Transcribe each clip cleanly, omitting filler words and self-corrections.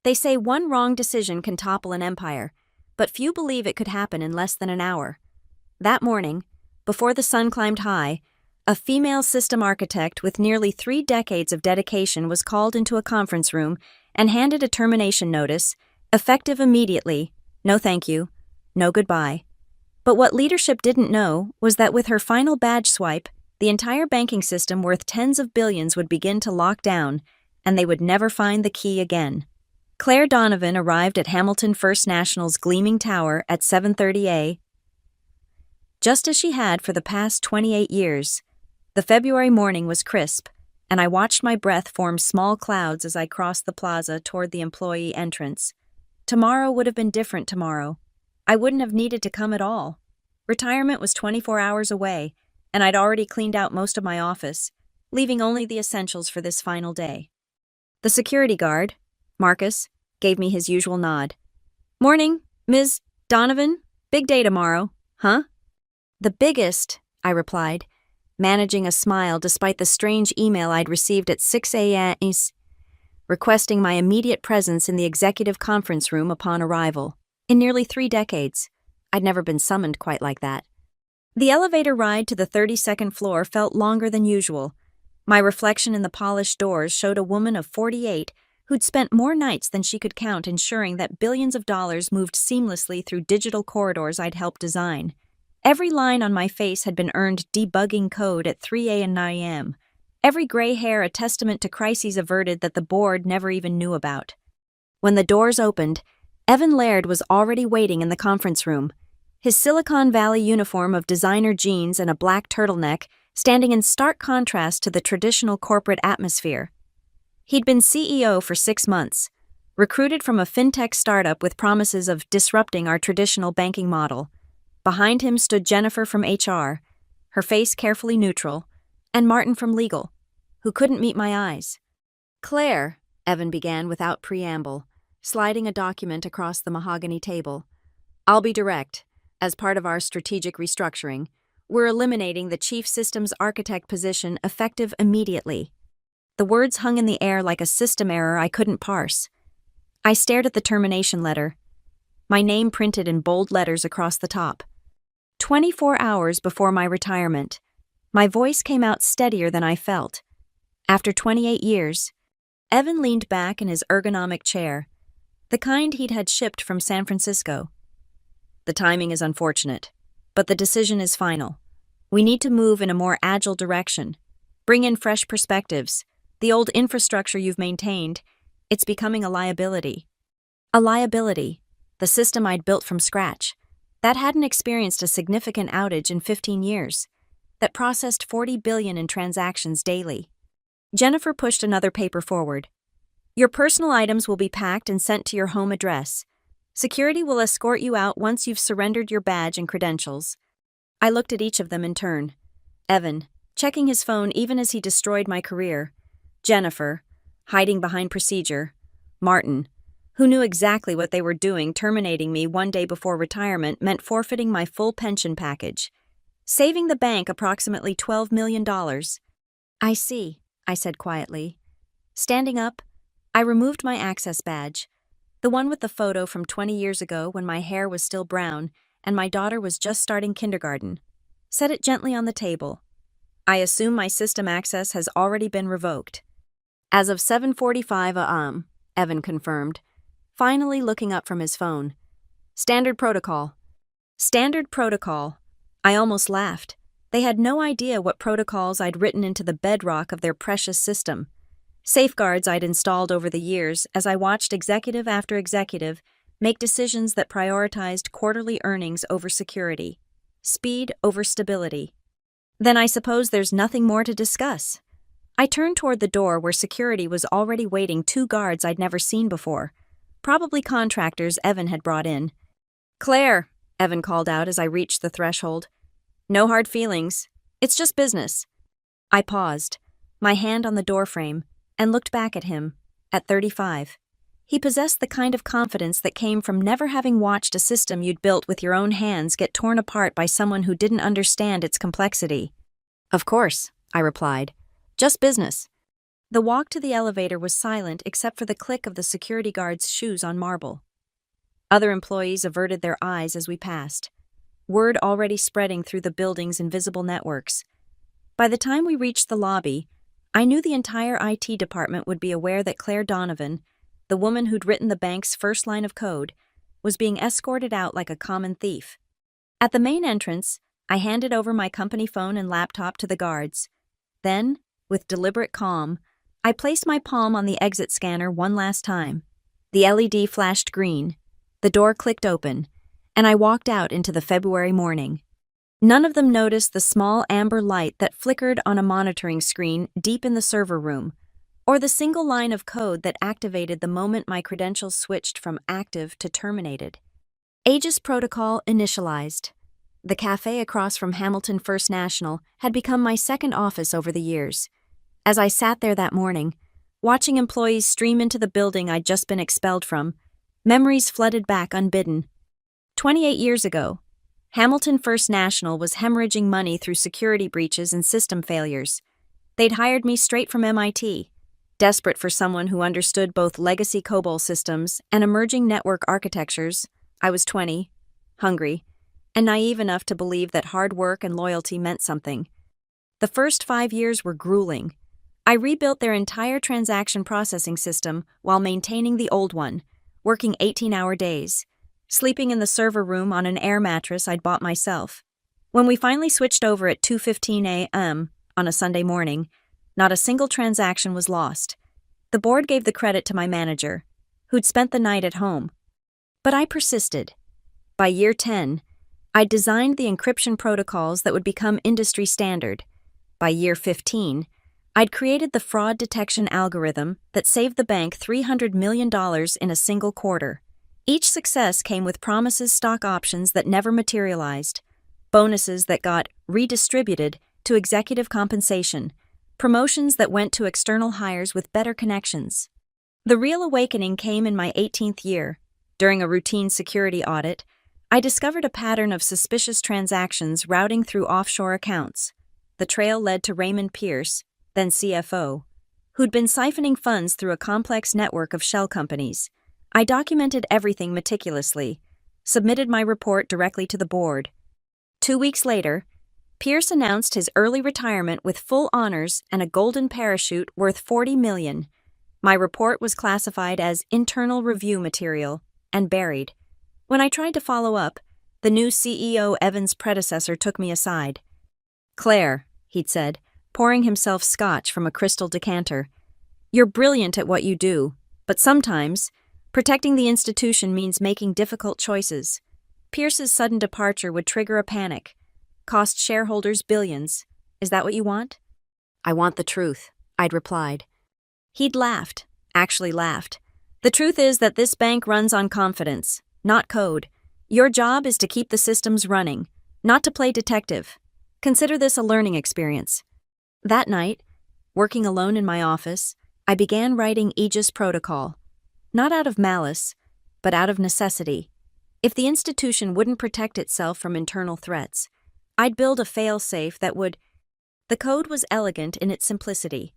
They say one wrong decision can topple an empire, but few believe it could happen in less than an hour. That morning, before the sun climbed high, a female system architect with nearly 3 decades of dedication was called into a conference room and handed a termination notice, effective immediately. No thank you, no goodbye. But what leadership didn't know was that with her final badge swipe, the entire banking system worth tens of billions would begin to lock down, and they would never find the key again. Claire Donovan arrived at Hamilton First National's gleaming tower at 7:30 a.m. Just as she had for the past 28 years. The February morning was crisp, and I watched my breath form small clouds as I crossed the plaza toward the employee entrance. Tomorrow would have been different tomorrow. I wouldn't have needed to come at all. Retirement was 24 hours away, and I'd already cleaned out most of my office, leaving only the essentials for this final day. The security guard, Marcus, gave me his usual nod. "Morning, Ms. Donovan. Big day tomorrow, huh?" "The biggest," I replied, managing a smile despite the strange email I'd received at 6 a.m. requesting my immediate presence in the executive conference room upon arrival. In nearly 3 decades, I'd never been summoned quite like that. The elevator ride to the 32nd floor felt longer than usual. My reflection in the polished doors showed a woman of 48 who'd spent more nights than she could count ensuring that billions of dollars moved seamlessly through digital corridors I'd helped design. Every line on my face had been earned debugging code at 3 a.m. Every gray hair a testament to crises averted that the board never even knew about. When the doors opened, Evan Laird was already waiting in the conference room, his Silicon Valley uniform of designer jeans and a black turtleneck standing in stark contrast to the traditional corporate atmosphere. He'd been CEO for 6 months, recruited from a fintech startup with promises of disrupting our traditional banking model. Behind him stood Jennifer from HR, her face carefully neutral, and Martin from legal, who couldn't meet my eyes. "Claire," Evan began without preamble, sliding a document across the mahogany table. "I'll be direct. As part of our strategic restructuring, we're eliminating the chief systems architect position effective immediately." The words hung in the air like a system error I couldn't parse. I stared at the termination letter, my name printed in bold letters across the top. 24 hours before my retirement, my voice came out steadier than I felt. After 28 years, Evan leaned back in his ergonomic chair, the kind he'd had shipped from San Francisco. "The timing is unfortunate, but the decision is final. We need to move in a more agile direction, bring in fresh perspectives. The old infrastructure you've maintained, it's becoming a liability." A liability, the system I'd built from scratch, that hadn't experienced a significant outage in 15 years, that processed 40 billion in transactions daily. Jennifer pushed another paper forward. "Your personal items will be packed and sent to your home address. Security will escort you out once you've surrendered your badge and credentials." I looked at each of them in turn. Evan, checking his phone even as he destroyed my career. Jennifer, hiding behind procedure. Martin, who knew exactly what they were doing. Terminating me one day before retirement meant forfeiting my full pension package, saving the bank approximately $12 million. "I see," I said quietly. Standing up, I removed my access badge, the one with the photo from 20 years ago when my hair was still brown and my daughter was just starting kindergarten. Set it gently on the table. "I assume my system access has already been revoked." "As of 7:45 a.m., Evan confirmed, finally looking up from his phone. "Standard protocol." Standard protocol. I almost laughed. They had no idea what protocols I'd written into the bedrock of their precious system. Safeguards I'd installed over the years as I watched executive after executive make decisions that prioritized quarterly earnings over security, speed over stability. Then I suppose there's nothing more to discuss. I turned toward the door where security was already waiting 2 guards I'd never seen before, probably contractors Evan had brought in. "Claire," Evan called out as I reached the threshold. "No hard feelings. It's just business." I paused, my hand on the doorframe, and looked back at him, at 35. He possessed the kind of confidence that came from never having watched a system you'd built with your own hands get torn apart by someone who didn't understand its complexity. "Of course," I replied. "Just business." The walk to the elevator was silent except for the click of the security guard's shoes on marble. Other employees averted their eyes as we passed, word already spreading through the building's invisible networks. By the time we reached the lobby, I knew the entire IT department would be aware that Claire Donovan, the woman who'd written the bank's first line of code, was being escorted out like a common thief. At the main entrance, I handed over my company phone and laptop to the guards. Then, with deliberate calm, I placed my palm on the exit scanner one last time. The LED flashed green, the door clicked open, and I walked out into the February morning. None of them noticed the small amber light that flickered on a monitoring screen deep in the server room, or the single line of code that activated the moment my credentials switched from active to terminated. Aegis Protocol initialized. The cafe across from Hamilton First National had become my second office over the years. As I sat there that morning, watching employees stream into the building I'd just been expelled from, memories flooded back unbidden. 28 years ago, Hamilton First National was hemorrhaging money through security breaches and system failures. They'd hired me straight from MIT, desperate for someone who understood both legacy COBOL systems and emerging network architectures. I was 20, hungry, and naive enough to believe that hard work and loyalty meant something. The first 5 years were grueling. I rebuilt their entire transaction processing system while maintaining the old one, working 18-hour days, sleeping in the server room on an air mattress I'd bought myself. When we finally switched over at 2:15 a.m. on a Sunday morning, not a single transaction was lost. The board gave the credit to my manager, who'd spent the night at home. But I persisted. By year 10, I'd designed the encryption protocols that would become industry standard. By year 15, I'd created the fraud detection algorithm that saved the bank $300 million in a single quarter. Each success came with promises stock options that never materialized, bonuses that got redistributed to executive compensation, promotions that went to external hires with better connections. The real awakening came in my 18th year. During a routine security audit, I discovered a pattern of suspicious transactions routing through offshore accounts. The trail led to Raymond Pierce, then CFO, who'd been siphoning funds through a complex network of shell companies. I documented everything meticulously, submitted my report directly to the board. 2 weeks later, Pierce announced his early retirement with full honors and a golden parachute worth $40 million. My report was classified as internal review material and buried. When I tried to follow up, the new CEO Evan's predecessor took me aside. "Claire," he'd said, pouring himself scotch from a crystal decanter, "you're brilliant at what you do, but sometimes protecting the institution means making difficult choices. Pierce's sudden departure would trigger a panic, cost shareholders billions. Is that what you want?" "I want the truth," I'd replied. He'd laughed, actually laughed. "The truth is that this bank runs on confidence, not code. Your job is to keep the systems running, not to play detective. Consider this a learning experience." That night, working alone in my office, I began writing Aegis Protocol. Not out of malice, but out of necessity. If the institution wouldn't protect itself from internal threats, I'd build a fail-safe that would. The code was elegant in its simplicity.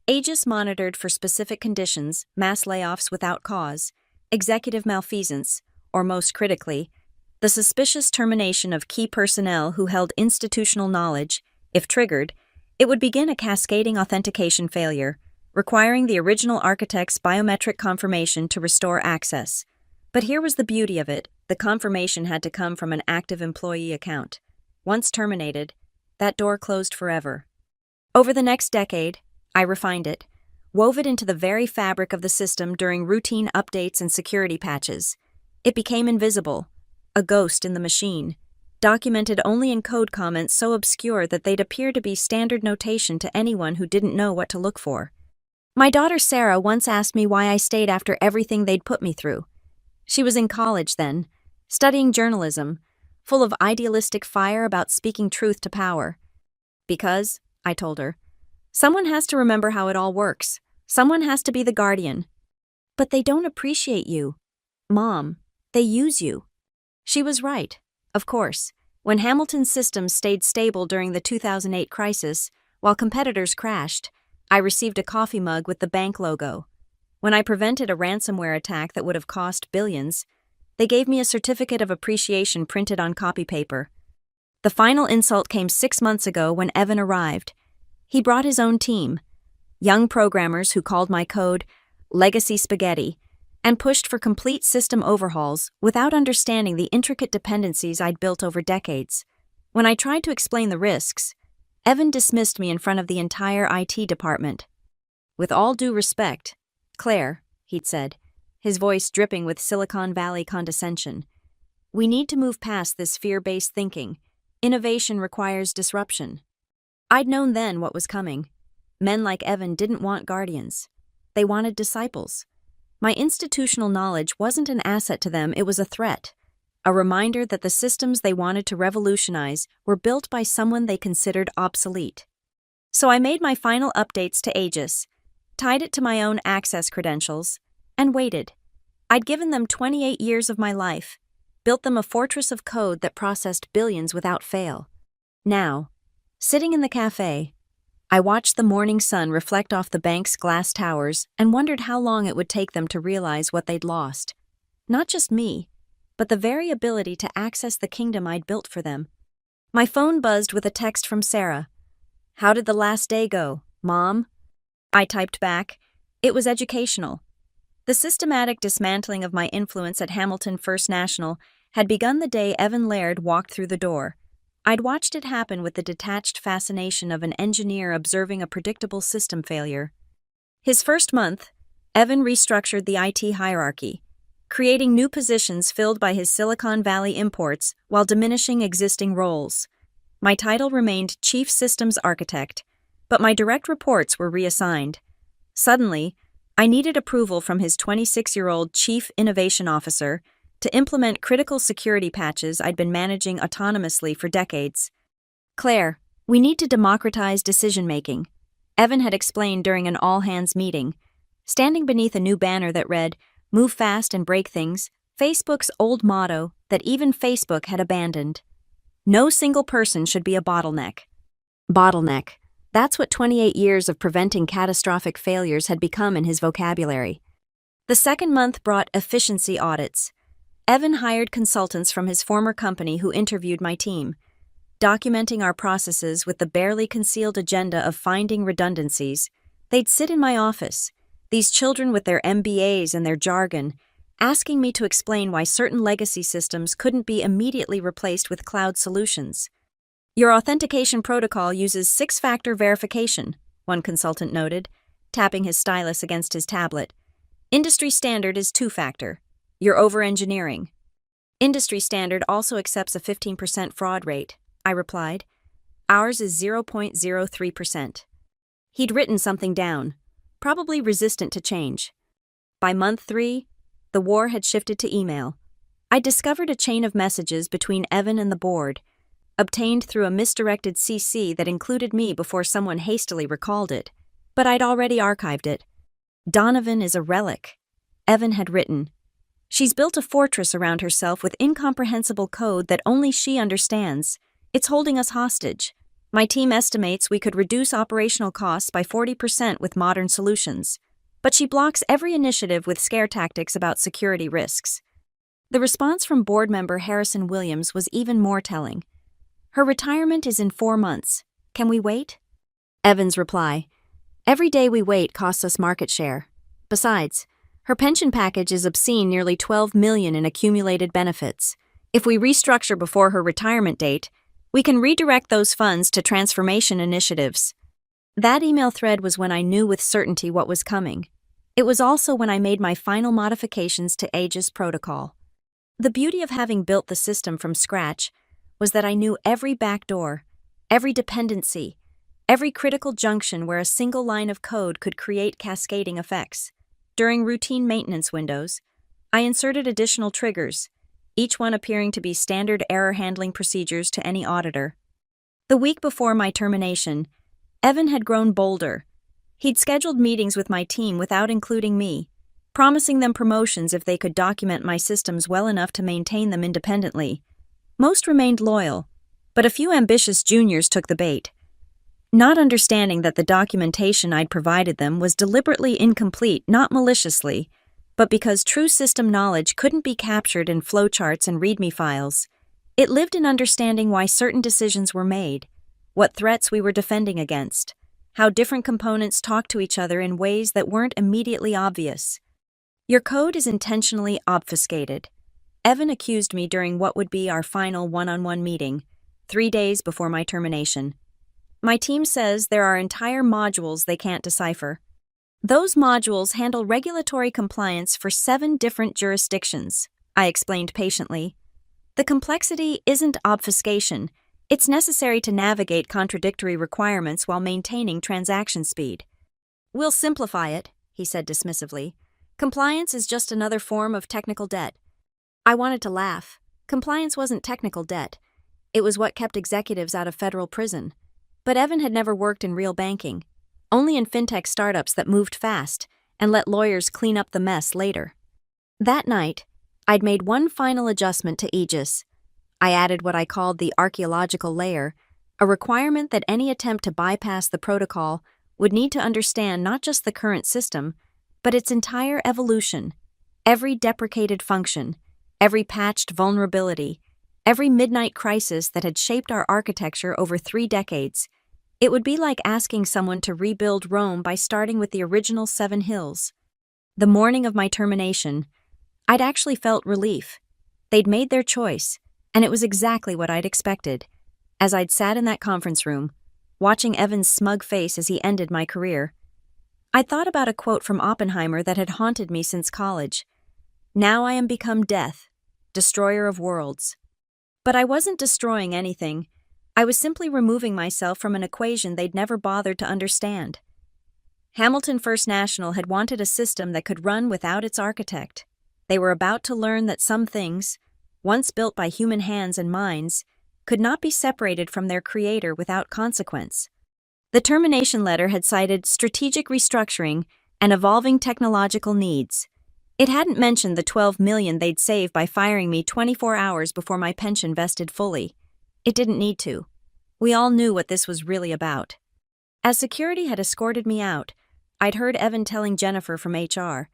Aegis monitored for specific conditions, mass layoffs without cause, executive malfeasance, or most critically, the suspicious termination of key personnel who held institutional knowledge. If triggered, it would begin a cascading authentication failure, requiring the original architect's biometric confirmation to restore access. But here was the beauty of it: the confirmation had to come from an active employee account. Once terminated, that door closed forever. Over the next decade, I refined it, wove it into the very fabric of the system during routine updates and security patches. It became invisible, a ghost in the machine, documented only in code comments so obscure that they'd appear to be standard notation to anyone who didn't know what to look for. My daughter Sarah once asked me why I stayed after everything they'd put me through. She was in college then, studying journalism, full of idealistic fire about speaking truth to power. "Because," I told her, "someone has to remember how it all works. Someone has to be the guardian." "But they don't appreciate you, Mom. They use you." She was right. Of course, when Hamilton's systems stayed stable during the 2008 crisis, while competitors crashed, I received a coffee mug with the bank logo. When I prevented a ransomware attack that would have cost billions, they gave me a certificate of appreciation printed on copy paper. The final insult came 6 months ago when Evan arrived. He brought his own team, young programmers who called my code legacy spaghetti, and pushed for complete system overhauls without understanding the intricate dependencies I'd built over decades. When I tried to explain the risks, Evan dismissed me in front of the entire IT department. "With all due respect, Claire," he'd said, his voice dripping with Silicon Valley condescension, "we need to move past this fear-based thinking. Innovation requires disruption." I'd known then what was coming. Men like Evan didn't want guardians. They wanted disciples. My institutional knowledge wasn't an asset to them, it was a threat. A reminder that the systems they wanted to revolutionize were built by someone they considered obsolete. So I made my final updates to Aegis, tied it to my own access credentials, and waited. I'd given them 28 years of my life, built them a fortress of code that processed billions without fail. Now, sitting in the cafe, I watched the morning sun reflect off the bank's glass towers and wondered how long it would take them to realize what they'd lost. Not just me, but the very ability to access the kingdom I'd built for them. My phone buzzed with a text from Sarah. "How did the last day go, Mom?" I typed back. It was educational. The systematic dismantling of my influence at Hamilton First National had begun the day Evan Laird walked through the door. I'd watched it happen with the detached fascination of an engineer observing a predictable system failure. His first month, Evan restructured the IT hierarchy, creating new positions filled by his Silicon Valley imports while diminishing existing roles. My title remained Chief Systems Architect, but my direct reports were reassigned. Suddenly, I needed approval from his 26-year-old Chief Innovation Officer to implement critical security patches I'd been managing autonomously for decades. "Claire, we need to democratize decision-making," Evan had explained during an all-hands meeting. Standing beneath a new banner that read, "Move fast and break things," Facebook's old motto that even Facebook had abandoned. No single person should be a bottleneck. Bottleneck. That's what 28 years of preventing catastrophic failures had become in his vocabulary. The second month brought efficiency audits. Evan hired consultants from his former company who interviewed my team, documenting our processes with the barely concealed agenda of finding redundancies. They'd sit in my office, these children with their MBAs and their jargon, asking me to explain why certain legacy systems couldn't be immediately replaced with cloud solutions. "Your authentication protocol uses 6-factor verification," one consultant noted, tapping his stylus against his tablet. "Industry standard is 2-factor. You're over-engineering." "Industry standard also accepts a 15% fraud rate," I replied. "Ours is 0.03%. He'd written something down, probably resistant to change. By month 3, the war had shifted to email. I discovered a chain of messages between Evan and the board, obtained through a misdirected CC that included me before someone hastily recalled it, but I'd already archived it. "Donovan is a relic," Evan had written. "She's built a fortress around herself with incomprehensible code that only she understands. It's holding us hostage. My team estimates we could reduce operational costs by 40% with modern solutions, but she blocks every initiative with scare tactics about security risks." The response from board member Harrison Williams was even more telling. "Her retirement is in 4 months. Can we wait?" Evan's reply, "Every day we wait costs us market share. Besides, her pension package is obscene, nearly $12 million in accumulated benefits. If we restructure before her retirement date, we can redirect those funds to transformation initiatives." That email thread was when I knew with certainty what was coming. It was also when I made my final modifications to Aegis protocol. The beauty of having built the system from scratch was that I knew every backdoor, every dependency, every critical junction where a single line of code could create cascading effects. During routine maintenance windows, I inserted additional triggers, each one appearing to be standard error handling procedures to any auditor. The week before my termination, Evan had grown bolder. He'd scheduled meetings with my team without including me, promising them promotions if they could document my systems well enough to maintain them independently. Most remained loyal, but a few ambitious juniors took the bait. not understanding that the documentation I'd provided them was deliberately incomplete, not maliciously, but because true system knowledge couldn't be captured in flowcharts and README files. It lived in understanding why certain decisions were made, what threats we were defending against, how different components talked to each other in ways that weren't immediately obvious. Your code is intentionally obfuscated. Evan accused me during what would be our final one-on-one meeting, 3 days before my termination. My team says there are entire modules they can't decipher. Those modules handle regulatory compliance for 7 different jurisdictions, I explained patiently. The complexity isn't obfuscation. It's necessary to navigate contradictory requirements while maintaining transaction speed. We'll simplify it, he said dismissively. Compliance is just another form of technical debt. I wanted to laugh. Compliance wasn't technical debt. It was what kept executives out of federal prison. But Evan had never worked in real banking, only in fintech startups that moved fast and let lawyers clean up the mess later. That night, I'd made one final adjustment to Aegis. I added what I called the archaeological layer, a requirement that any attempt to bypass the protocol would need to understand not just the current system, but its entire evolution, every deprecated function, every patched vulnerability, every midnight crisis that had shaped our architecture over 3 decades. It would be like asking someone to rebuild Rome by starting with the original 7 hills. The morning of my termination, I'd actually felt relief. They'd made their choice, and it was exactly what I'd expected. As I'd sat in that conference room, watching Evan's smug face as he ended my career, I thought about a quote from Oppenheimer that had haunted me since college. Now I am become death, destroyer of worlds. But I wasn't destroying anything. I was simply removing myself from an equation they'd never bothered to understand. Hamilton First National had wanted a system that could run without its architect. They were about to learn that some things, once built by human hands and minds, could not be separated from their creator without consequence. The termination letter had cited strategic restructuring and evolving technological needs. It hadn't mentioned the $12 million they'd save by firing me 24 hours before my pension vested fully. It didn't need to. We all knew what this was really about. As security had escorted me out, I'd heard Evan telling Jennifer from HR,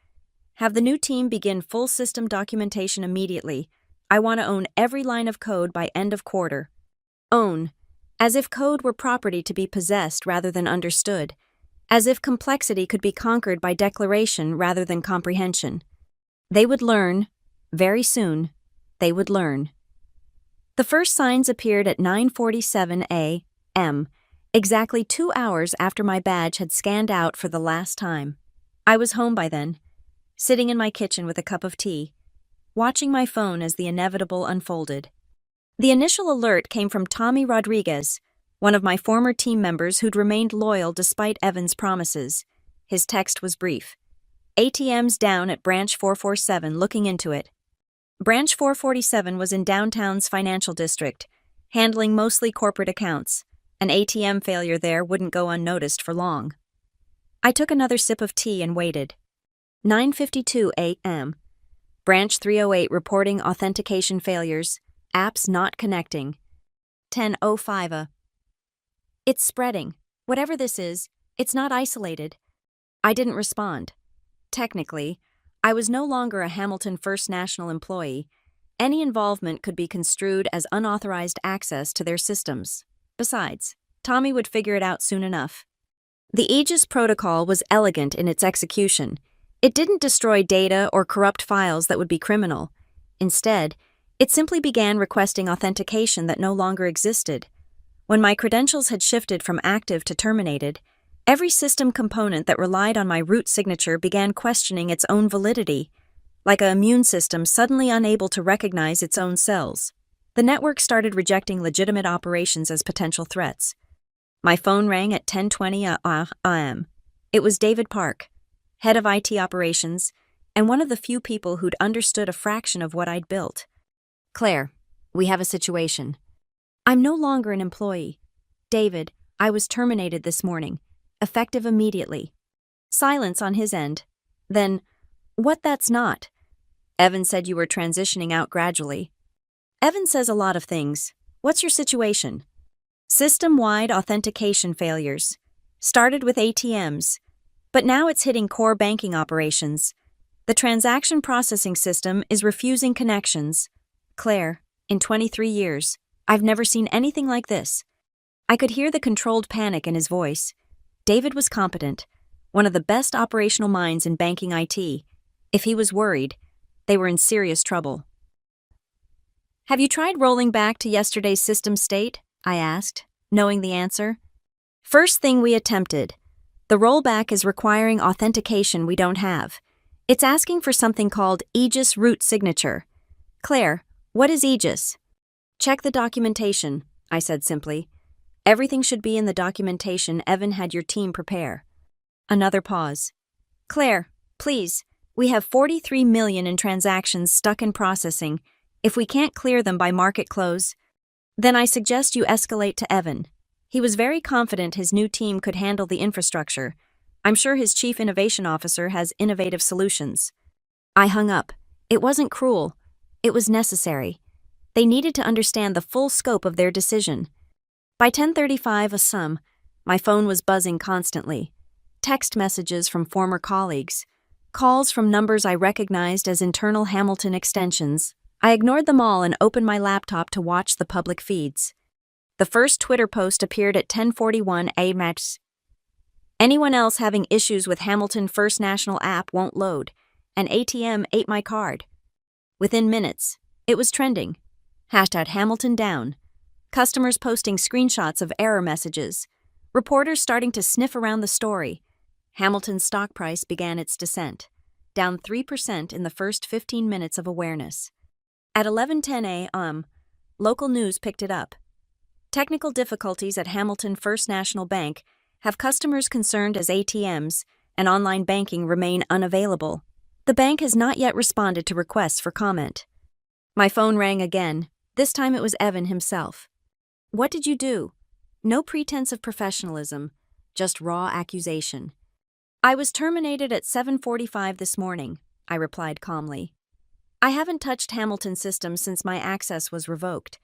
"Have the new team begin full system documentation immediately. I want to own every line of code by end of quarter." Own, as if code were property to be possessed rather than understood, as if complexity could be conquered by declaration rather than comprehension. They would learn, very soon, they would learn. The first signs appeared at 9:47 a.m., exactly 2 hours after my badge had scanned out for the last time. I was home by then, sitting in my kitchen with a cup of tea, watching my phone as the inevitable unfolded. The initial alert came from Tommy Rodriguez, one of my former team members who'd remained loyal despite Evan's promises. His text was brief. "ATM's down at Branch 447, looking into it." Branch 447 was in downtown's financial district, handling mostly corporate accounts. An ATM failure there wouldn't go unnoticed for long. I took another sip of tea and waited. 9:52 a.m. Branch 308 reporting authentication failures, apps not connecting. 10:05 a. It's spreading. Whatever this is, it's not isolated. I didn't respond. Technically, I was no longer a Hamilton First National employee. Any involvement could be construed as unauthorized access to their systems. Besides, Tommy would figure it out soon enough. The Aegis protocol was elegant in its execution. It didn't destroy data or corrupt files that would be criminal. Instead, it simply began requesting authentication that no longer existed. When my credentials had shifted from active to terminated, every system component that relied on my root signature began questioning its own validity, like an immune system suddenly unable to recognize its own cells. The network started rejecting legitimate operations as potential threats. My phone rang at 10:20 a.m. It was David Park, head of IT operations, and one of the few people who'd understood a fraction of what I'd built. "Claire, we have a situation." "I'm no longer an employee. David, I was terminated this morning, effective immediately." Silence on his end. Then, "What, that's not?" "Evan said you were transitioning out gradually." "Evan says a lot of things. What's your situation?" System-wide authentication failures. Started with ATMs, but now it's hitting core banking operations. The transaction processing system is refusing connections. Claire, in 23 years, I've never seen anything like this. I could hear the controlled panic in his voice. David was competent, one of the best operational minds in banking IT. If he was worried, they were in serious trouble. Have you tried rolling back to yesterday's system state? I asked, knowing the answer. First thing we attempted. The rollback is requiring authentication we don't have. It's asking for something called Aegis root signature. Claire, what is Aegis? Check the documentation, I said simply. Everything should be in the documentation Evan had your team prepare. Another pause. Claire, please, we have 43 million in transactions stuck in processing. If we can't clear them by market close, then I suggest you escalate to Evan. He was very confident his new team could handle the infrastructure. I'm sure his chief innovation officer has innovative solutions. I hung up. It wasn't cruel. It was necessary. They needed to understand the full scope of their decision. By 10:35 a.m., my phone was buzzing constantly. Text messages from former colleagues. Calls from numbers I recognized as internal Hamilton extensions. I ignored them all and opened my laptop to watch the public feeds. The first Twitter post appeared at 10:41 a.m. Anyone else having issues with Hamilton First National app won't load. An ATM ate my card. Within minutes, it was trending. #Hamilton down. Customers posting screenshots of error messages. Reporters starting to sniff around the story. Hamilton's stock price began its descent, down 3% in the first 15 minutes of awareness. At 11:10 a.m., local news picked it up. Technical difficulties at Hamilton First National Bank have customers concerned as ATMs and online banking remain unavailable. The bank has not yet responded to requests for comment. My phone rang again. This time it was Evan himself. What did you do? No pretense of professionalism, just raw accusation. I was terminated at 7:45 this morning, I replied calmly. I haven't touched Hamilton systems since my access was revoked.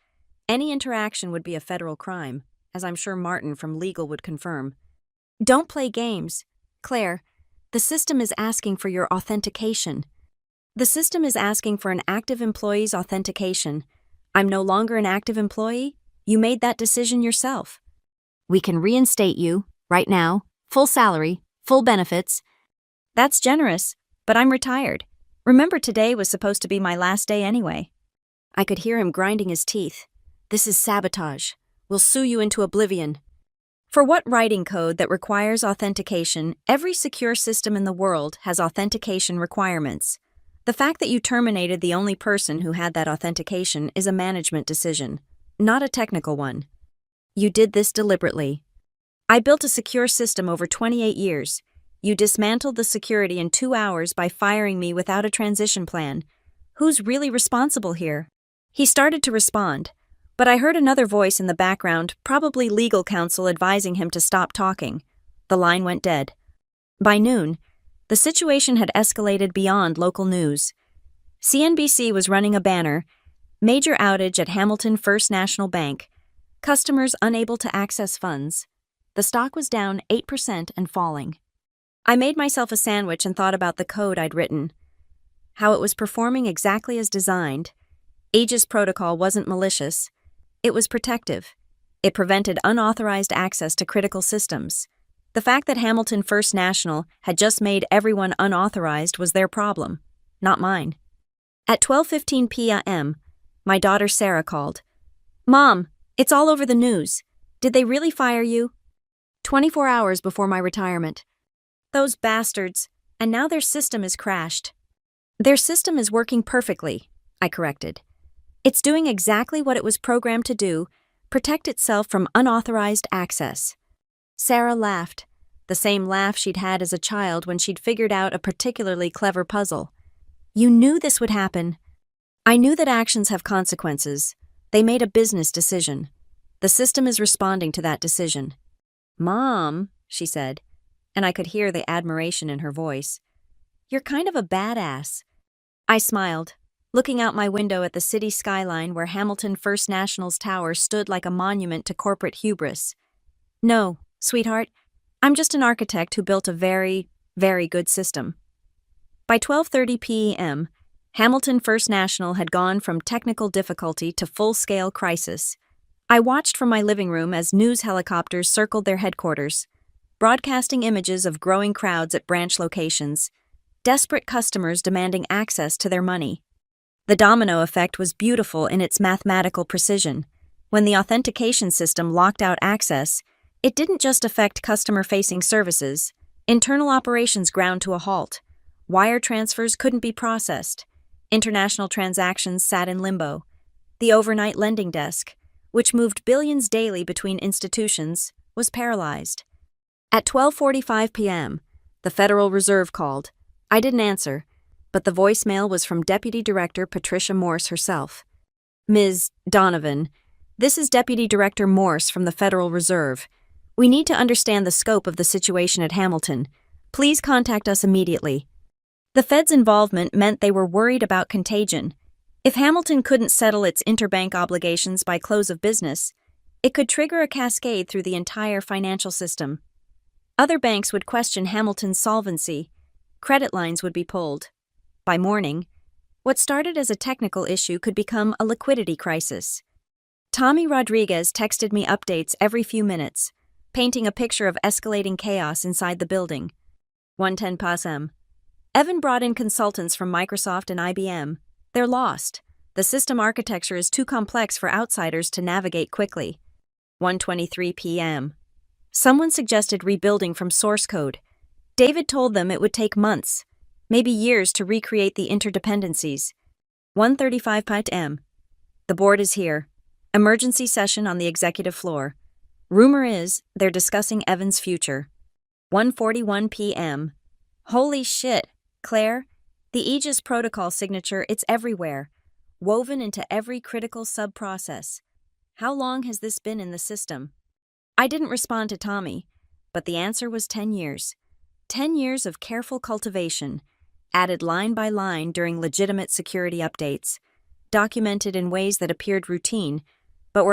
Any interaction would be a federal crime, as I'm sure Martin from legal would confirm. Don't play games. Claire, the system is asking for your authentication. The system is asking for an active employee's authentication. I'm no longer an active employee. You made that decision yourself. We can reinstate you, right now, full salary, full benefits. That's generous, but I'm retired. Remember, today was supposed to be my last day anyway. I could hear him grinding his teeth. This is sabotage. We'll sue you into oblivion. For what writing code that requires authentication, every secure system in the world has authentication requirements. The fact that you terminated the only person who had that authentication is a management decision, not a technical one. You did this deliberately. I built a secure system over 28 years. You dismantled the security in 2 hours by firing me without a transition plan. Who's really responsible here? He started to respond, but I heard another voice in the background, probably legal counsel advising him to stop talking. The line went dead. By noon, the situation had escalated beyond local news. CNBC was running a banner, "Major outage at Hamilton First National Bank. Customers unable to access funds." The stock was down 8% and falling. I made myself a sandwich and thought about the code I'd written. How it was performing exactly as designed. Aegis protocol wasn't malicious. It was protective. It prevented unauthorized access to critical systems. The fact that Hamilton First National had just made everyone unauthorized was their problem, not mine. At 12:15 p.m., my daughter Sarah called. "Mom, it's all over the news. Did they really fire you?" 24 hours before my retirement. Those bastards, and now their system is crashed. Their system is working perfectly, I corrected. It's doing exactly what it was programmed to do, protect itself from unauthorized access. Sarah laughed, the same laugh she'd had as a child when she'd figured out a particularly clever puzzle. You knew this would happen. I knew that actions have consequences. They made a business decision. The system is responding to that decision. "Mom," she said, and I could hear the admiration in her voice. "You're kind of a badass." I smiled. looking out my window at the city skyline where Hamilton First National's tower stood like a monument to corporate hubris. No, sweetheart, I'm just an architect who built a very, very good system. By 12:30 p.m., Hamilton First National had gone from technical difficulty to full-scale crisis. I watched from my living room as news helicopters circled their headquarters, broadcasting images of growing crowds at branch locations, desperate customers demanding access to their money. The domino effect was beautiful in its mathematical precision. When the authentication system locked out access, it didn't just affect customer-facing services. Internal operations ground to a halt. Wire transfers couldn't be processed. International transactions sat in limbo. The overnight lending desk, which moved billions daily between institutions, was paralyzed. At 12:45 p.m., the Federal Reserve called. I didn't answer, but the voicemail was from Deputy Director Patricia Morse herself. Ms. Donovan, this is Deputy Director Morse from the Federal Reserve. We need to understand the scope of the situation at Hamilton. Please contact us immediately. The Fed's involvement meant they were worried about contagion. If Hamilton couldn't settle its interbank obligations by close of business, it could trigger a cascade through the entire financial system. Other banks would question Hamilton's solvency. Credit lines would be pulled. By morning, what started as a technical issue could become a liquidity crisis. Tommy Rodriguez texted me updates every few minutes, painting a picture of escalating chaos inside the building. 1:10 p.m. Evan brought in consultants from Microsoft and IBM. They're lost. The system architecture is too complex for outsiders to navigate quickly. 1:23 p.m. Someone suggested rebuilding from source code. David told them it would take months, maybe years to recreate the interdependencies. 1:35 p.m. The board is here. Emergency session on the executive floor. Rumor is they're discussing Evan's future. 1:41 p.m. Holy shit, Claire. The Aegis protocol signature, it's everywhere, woven into every critical sub-process. How long has this been in the system? I didn't respond to Tommy, but the answer was 10 years. 10 years of careful cultivation, added line by line during legitimate security updates, documented in ways that appeared routine